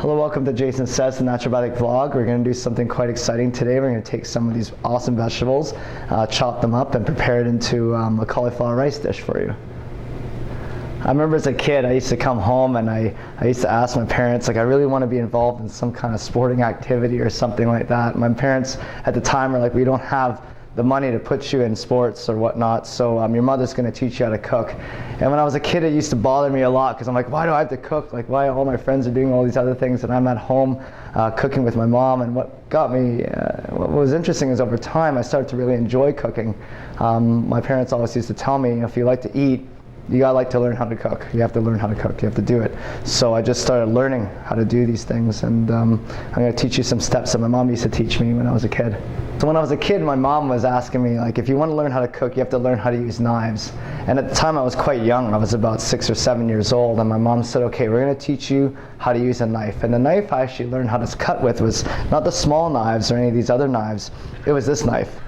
Hello, welcome to Jason Says, the Naturopathic Vlog. We're going to do something quite exciting today. We're going to take some of these awesome vegetables, chop them up, and prepare it into a cauliflower rice dish for you. I remember as a kid, I used to come home and I used to ask my parents, like, I really want to be involved in some kind of sporting activity or something like that. My parents at the time were like, we don't have the money to put you in sports or whatnot, so your mother's going to teach you how to cook. And when I was a kid, it used to bother me a lot because I'm like, why do I have to cook? Like, why all my friends are doing all these other things and I'm at home cooking with my mom? And what got me, what was interesting is over time I started to really enjoy cooking. My parents always used to tell me, if you like to eat, you gotta like to learn how to cook. You have to learn how to cook. You have to do it. So I just started learning how to do these things, and I'm gonna teach you some steps that my mom used to teach me when I was a kid. So when I was a kid, my mom was asking me, like, if you want to learn how to cook, you have to learn how to use knives. And at the time I was quite young. I was about 6 or 7 years old, and my mom said, okay, we're gonna teach you how to use a knife. And the knife I actually learned how to cut with was not the small knives or any of these other knives. It was this knife.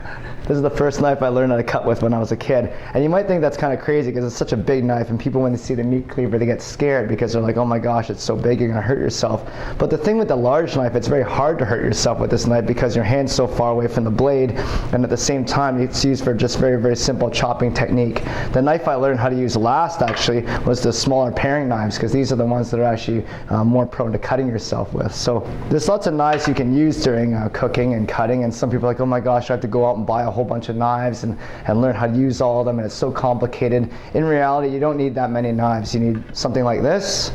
This is the first knife I learned how to cut with when I was a kid. And you might think that's kind of crazy because it's such a big knife, and people, when they see the meat cleaver, they get scared because they're like, oh my gosh, it's so big, you're gonna hurt yourself. But the thing with the large knife, it's very hard to hurt yourself with this knife because your hand's so far away from the blade, and at the same time it's used for just very, very simple chopping technique. The knife I learned how to use last actually was the smaller paring knives, because these are the ones that are actually more prone to cutting yourself with. So there's lots of knives you can use during cooking and cutting, and some people are like, oh my gosh, I have to go out and buy a whole bunch of knives and learn how to use all of them, and it's so complicated. In reality, you don't need that many knives. You need something like this,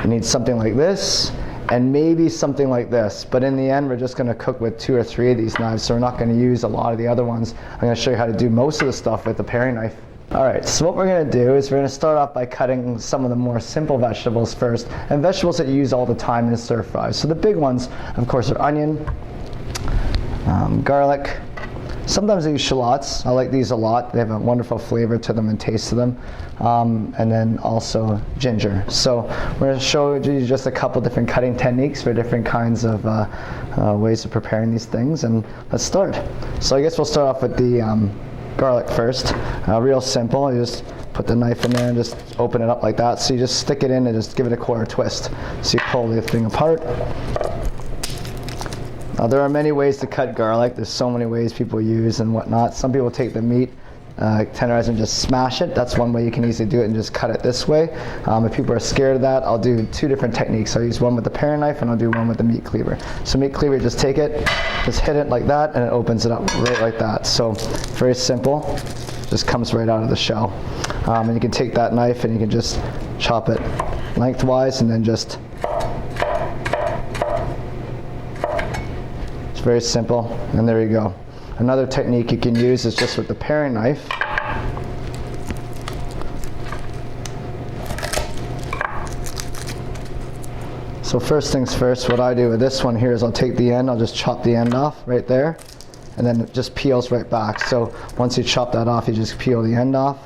you need something like this, and maybe something like this. But in the end, we're just going to cook with 2 or 3 of these knives, so we're not going to use a lot of the other ones. I'm going to show you how to do most of the stuff with the paring knife. Alright, so what we're going to do is we're going to start off by cutting some of the more simple vegetables first, and vegetables that you use all the time in stir fries. So the big ones, of course, are onion, garlic. Sometimes I use shallots. I like these a lot. They have a wonderful flavor to them and taste to them. And then also ginger. So we're going to show you just a couple different cutting techniques for different kinds of ways of preparing these things. And let's start. So I guess we'll start off with the garlic first. Real simple. You just put the knife in there and just open it up like that. So you just stick it in and just give it a quarter twist. So you pull the thing apart. There are many ways to cut garlic. There's so many ways people use and whatnot. Some people take the meat, tenderize and just smash it. That's one way you can easily do it, and just cut it this way. If people are scared of that, I'll do 2 different techniques. I'll use one with the paring knife and I'll do one with the meat cleaver. So meat cleaver, just take it, just hit it like that, and it opens it up right like that. So very simple, just comes right out of the shell. And you can take that knife and you can just chop it lengthwise, and then just very simple, and there you go. Another technique you can use is just with the paring knife. So first things first, what I do with this one here is I'll take the end, I'll just chop the end off right there, and then it just peels right back. So once you chop that off, you just peel the end off.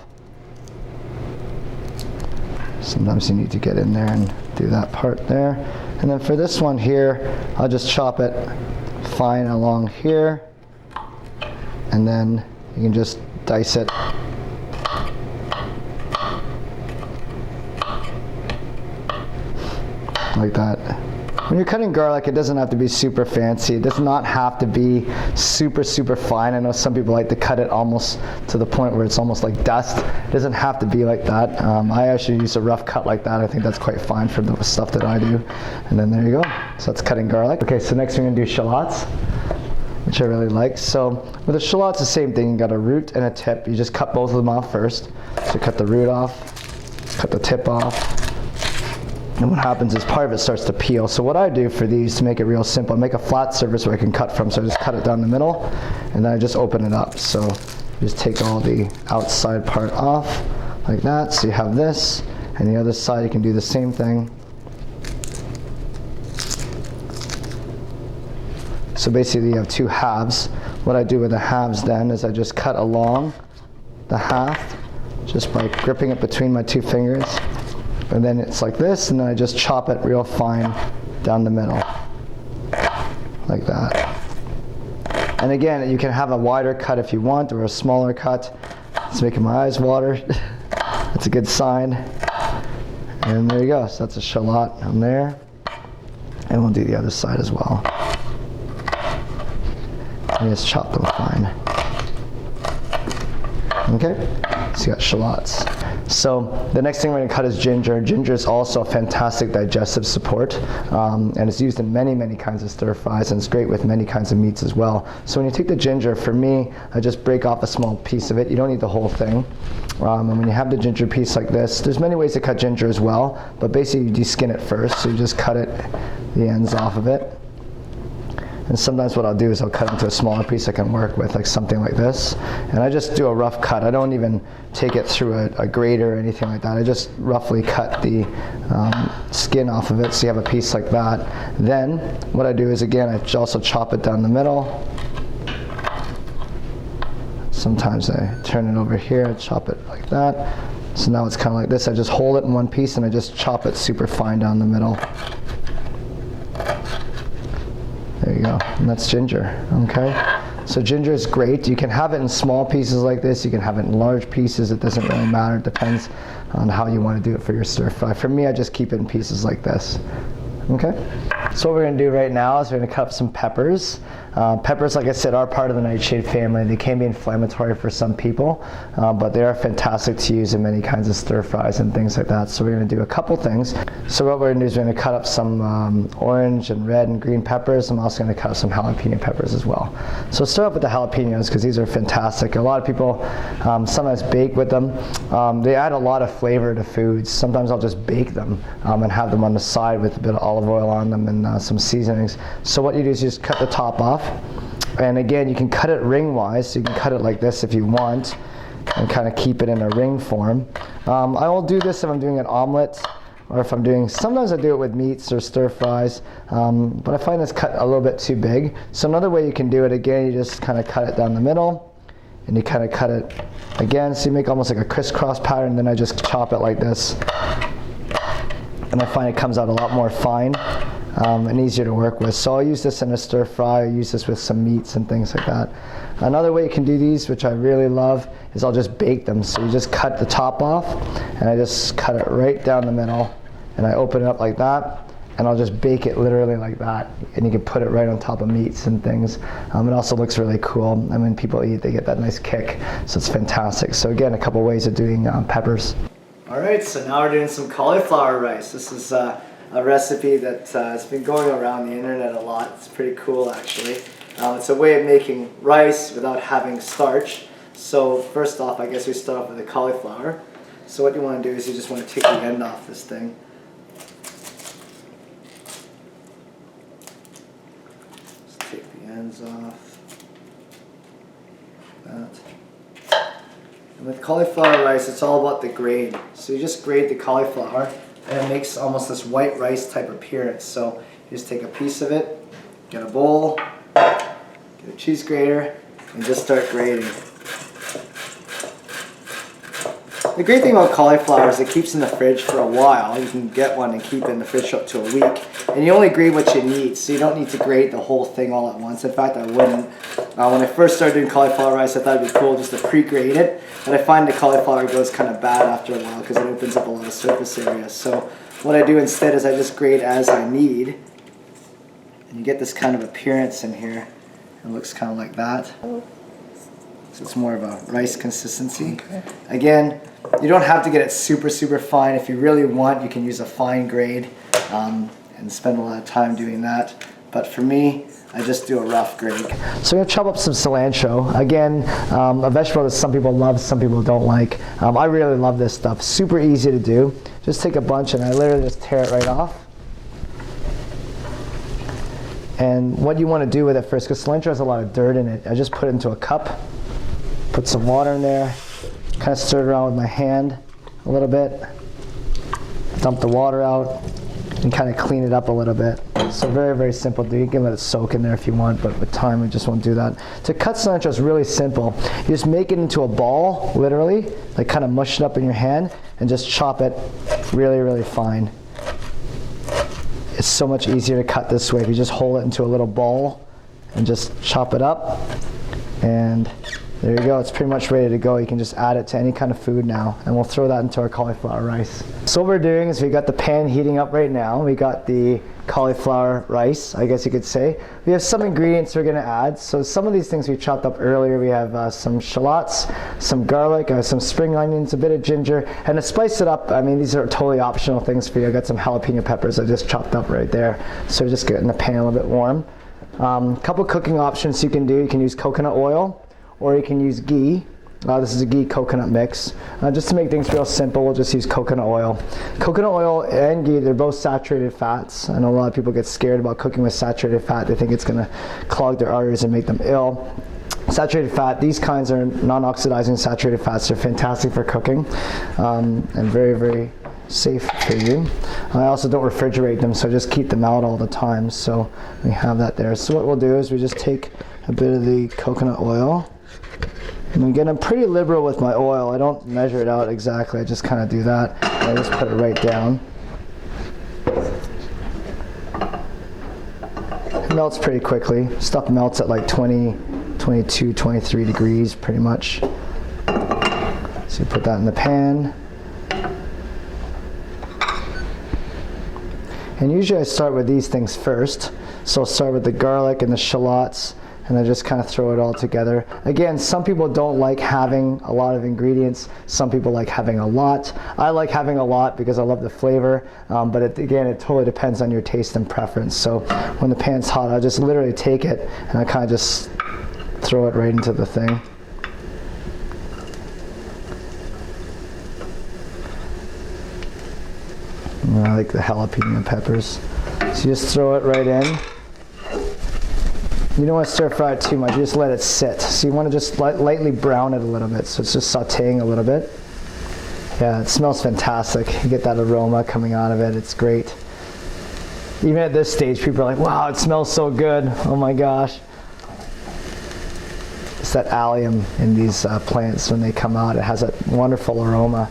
Sometimes you need to get in there and do that part there. And then for this one here, I'll just chop it fine along here, and then you can just dice it like that. When you're cutting garlic, it doesn't have to be super fancy. It does not have to be super, super fine. I know some people like to cut it almost to the point where it's almost like dust. It doesn't have to be like that. I actually use a rough cut like that. I think that's quite fine for the stuff that I do. And then there you go. So that's cutting garlic. Okay, so next we're going to do shallots, which I really like. So with the shallots, the same thing. You got a root and a tip. You just cut both of them off first. So cut the root off, cut the tip off. And what happens is part of it starts to peel. So what I do for these, to make it real simple, I make a flat surface where I can cut from. So I just cut it down the middle, and then I just open it up. So you just take all the outside part off like that. So you have this, and the other side you can do the same thing. So basically you have 2 halves. What I do with the halves then is I just cut along the half just by gripping it between my 2 fingers. And then it's like this, and then I just chop it real fine down the middle, like that. And again, you can have a wider cut if you want, or a smaller cut. It's making my eyes water. That's a good sign. And there you go. So that's a shallot on there. And we'll do the other side as well. And just chop them fine. Okay, so you got shallots. So the next thing we're going to cut is ginger. Ginger is also a fantastic digestive support, and it's used in many, many kinds of stir fries, and it's great with many kinds of meats as well. So when you take the ginger, for me, I just break off a small piece of it. You don't need the whole thing. And when you have the ginger piece like this, there's many ways to cut ginger as well, but basically you de-skin it first, so you just cut it, the ends off of it. And sometimes what I'll do is I'll cut into a smaller piece I can work with, like something like this. And I just do a rough cut. I don't even take it through a grater or anything like that. I just roughly cut the skin off of it so you have a piece like that. Then what I do is, again, I also chop it down the middle. Sometimes I turn it over here, chop it like that. So now it's kind of like this. I just hold it in one piece and I just chop it super fine down the middle. There you go, and that's ginger, okay? So ginger is great. You can have it in small pieces like this. You can have it in large pieces. It doesn't really matter. It depends on how you want to do it for your stir fry. For me, I just keep it in pieces like this, okay? So what we're gonna do right now is we're gonna cut up some peppers. Peppers, like I said, are part of the nightshade family. They can be inflammatory for some people, but they are fantastic to use in many kinds of stir fries and things like that. So we're going to do a couple things. So what we're going to do is we're going to cut up some orange and red and green peppers. I'm also going to cut up some jalapeno peppers as well. So let's start off with the jalapenos because these are fantastic. A lot of people sometimes bake with them. They add a lot of flavor to foods. Sometimes I'll just bake them and have them on the side with a bit of olive oil on them and some seasonings. So what you do is you just cut the top off. And again, you can cut it ring-wise, so you can cut it like this if you want, and kind of keep it in a ring form. I will do this if I'm doing an omelet, or if I'm doing, sometimes I do it with meats or stir fries, but I find this cut a little bit too big. So another way you can do it, again, you just kind of cut it down the middle, and you kind of cut it again, so you make almost like a crisscross pattern, then I just chop it like this. And I find it comes out a lot more fine. And easier to work with. So I'll use this in a stir fry, I use this with some meats and things like that. Another way you can do these, which I really love, is I'll just bake them. So you just cut the top off, and I just cut it right down the middle, and I open it up like that, and I'll just bake it literally like that. And you can put it right on top of meats and things. It also looks really cool. And when people eat, they get that nice kick. So it's fantastic. So again, a couple ways of doing peppers. All right, so now we're doing some cauliflower rice. This is a recipe that has been going around the internet a lot. It's pretty cool, actually. It's a way of making rice without having starch. So first off, I guess we start off with the cauliflower. So what you want to do is you just want to take the end off this thing. Just take the ends off. Like that. And with cauliflower rice, it's all about the grade. So you just grade the cauliflower, and it makes almost this white rice type appearance. So you just take a piece of it, get a bowl, get a cheese grater, and just start grating. The great thing about cauliflower is it keeps in the fridge for a while. You can get one and keep it in the fridge up to a week. And you only grate what you need, so you don't need to grate the whole thing all at once. In fact, I wouldn't. When I first started doing cauliflower rice, I thought it'd be cool just to pre-grate it. But I find the cauliflower goes kind of bad after a while because it opens up a lot of surface area. So what I do instead is I just grate as I need. And you get this kind of appearance in here. It looks kind of like that. So it's more of a rice consistency. Okay. Again, you don't have to get it super, super fine. If you really want, you can use a fine grade and spend a lot of time doing that. But for me, I just do a rough grade. So I'm going to chop up some cilantro. Again, a vegetable that some people love, some people don't like. I really love this stuff. Super easy to do. Just take a bunch and I literally just tear it right off. And what you want to do with it first, because cilantro has a lot of dirt in it, I just put it into a cup, put some water in there, kind of stir it around with my hand a little bit, dump the water out, and kind of clean it up a little bit. So very, very simple. You can let it soak in there if you want, but with time we just won't do that. To cut cilantro is really simple. You just make it into a ball, literally, like kind of mush it up in your hand, and just chop it really, really fine. It's so much easier to cut this way if you just hold it into a little ball and just chop it up and There you go, it's pretty much ready to go. You can just add it to any kind of food now, and we'll throw that into our cauliflower rice. So what we're doing is we got the pan heating up right now. We got the cauliflower rice, I guess you could say. We have some ingredients we're gonna add. So some of these things we chopped up earlier. We have some shallots, some garlic, some spring onions, a bit of ginger, and to spice it up, I mean, these are totally optional things for you. I got some jalapeno peppers I just chopped up right there. So just getting the pan a little bit warm. Couple cooking options you can do. You can use coconut oil, or you can use ghee. This is a ghee coconut mix. Just to make things real simple, we'll just use coconut oil. Coconut oil and ghee, they're both saturated fats. I know a lot of people get scared about cooking with saturated fat. They think it's gonna clog their arteries and make them ill. Saturated fat, these kinds are non-oxidizing saturated fats. They're fantastic for cooking and very, very safe for you. I also don't refrigerate them, so just keep them out all the time. So we have that there. So what we'll do is we just take a bit of the coconut oil. And again, I'm pretty liberal with my oil. I don't measure it out exactly. I just kind of do that. And I just put it right down. It melts pretty quickly. Stuff melts at like 20, 22, 23 degrees pretty much. So you put that in the pan. And usually I start with these things first. So I'll start with the garlic and the shallots, and I just kind of throw it all together. Again, some people don't like having a lot of ingredients. Some people like having a lot. I like having a lot because I love the flavor, but again, it totally depends on your taste and preference. So when the pan's hot, I just literally take it and I kind of just throw it right into the thing. And I like the jalapeno peppers. So you just throw it right in. You don't want to stir fry it too much, you just let it sit. So you want to just lightly brown it a little bit, so it's just sauteing a little bit. Yeah, it smells fantastic. You get that aroma coming out of it, it's great. Even at this stage, people are like, wow, it smells so good, oh my gosh. It's that allium in these plants when they come out, it has that wonderful aroma.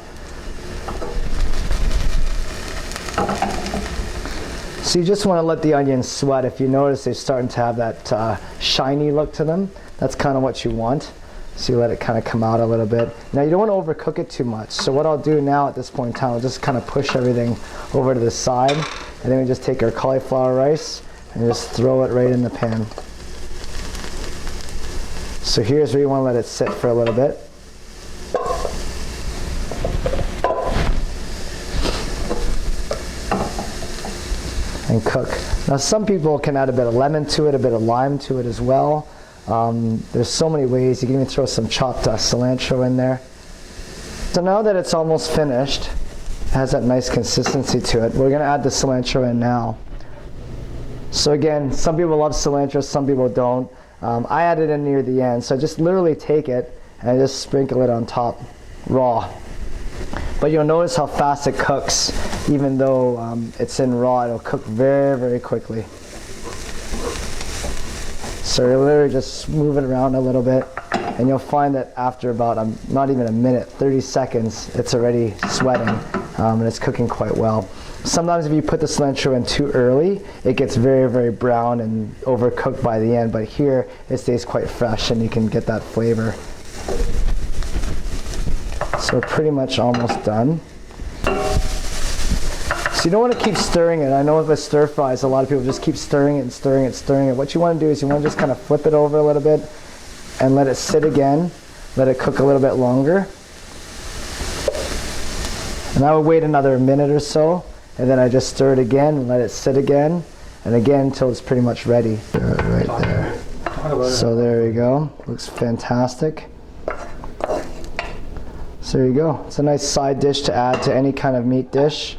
So you just want to let the onions sweat. If you notice they're starting to have that shiny look to them, that's kind of what you want. So you let it kind of come out a little bit. Now you don't want to overcook it too much. So what I'll do now at this point in time, I'll just kind of push everything over to the side, and then we just take our cauliflower rice and just throw it right in the pan. So here's where you want to let it sit for a little bit. And cook. Now some people can add a bit of lemon to it, a bit of lime to it as well. There's so many ways. You can even throw some chopped cilantro in there. So now that it's almost finished, it has that nice consistency to it, we're going to add the cilantro in now. So again, some people love cilantro, some people don't. I add it in near the end, so I just literally take it and I just sprinkle it on top raw. But you'll notice how fast it cooks. Even though it's in raw, it'll cook very, very quickly. So you literally just move it around a little bit, and you'll find that after about not even a minute, 30 seconds, it's already sweating, and it's cooking quite well. Sometimes if you put the cilantro in too early, it gets very, very brown and overcooked by the end, but here it stays quite fresh and you can get that flavor. So we're pretty much almost done. So you don't want to keep stirring it. I know with stir fries, a lot of people just keep stirring it and stirring it, stirring it. What you want to do is you want to just kind of flip it over a little bit and let it sit again. Let it cook a little bit longer. And I would wait another minute or so, and then I just stir it again and let it sit again, and again until it's pretty much ready. Right there. So there you go. Looks fantastic. So there you go. It's a nice side dish to add to any kind of meat dish.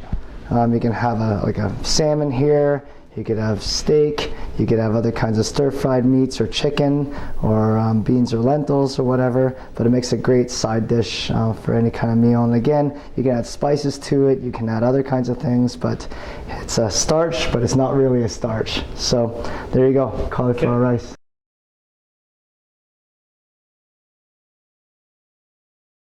You can have like a salmon here, you could have steak, you could have other kinds of stir-fried meats or chicken or beans or lentils or whatever, but it makes a great side dish for any kind of meal. And again, you can add spices to it, you can add other kinds of things, but it's a starch, but it's not really a starch. So there you go, cauliflower rice.